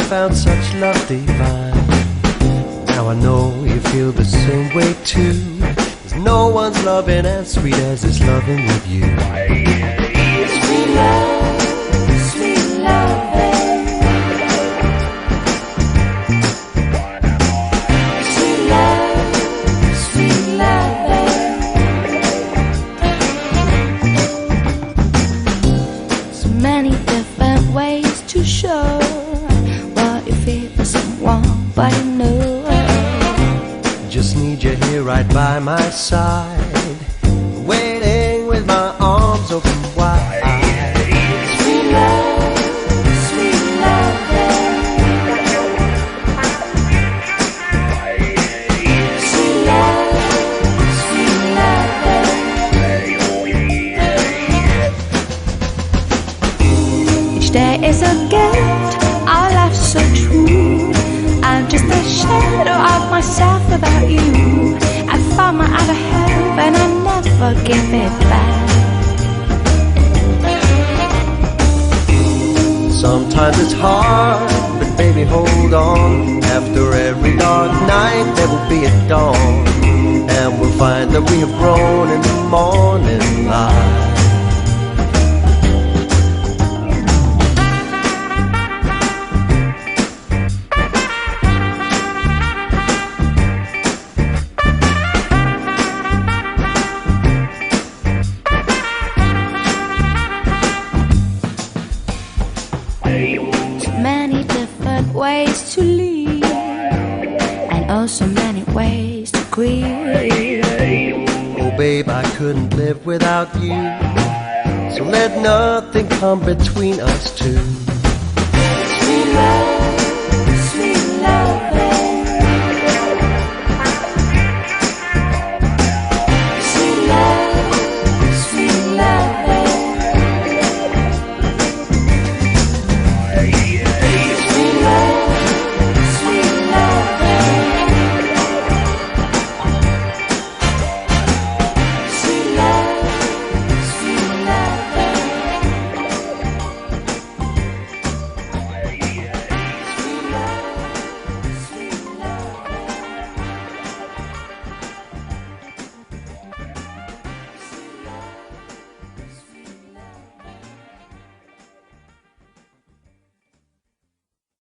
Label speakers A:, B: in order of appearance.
A: found such love divine. Now I know you feel the same way too. There's no one's loving as sweet as this loving with you.
B: Sweet love, sweet loving. Sweet love, sweet loving. So many different ways to show what you feel for someone, but I know
A: just need you here right by my side, waiting with my arms open wide.
B: Sweet love, sweet loving. Sweet love, sweet loving. Each day is a gift, our life's so true. I'm just a shadow of myself without you. I found my other half and I never give it back.
A: Sometimes it's hard, but baby hold on. After every dark night there will be a dawn, and we'll find that we have grown in the morning light.
B: Many different ways to live, and also many ways to grieve.
A: Oh babe, I couldn't live without you, so let nothing come between us two.
B: Sweet love.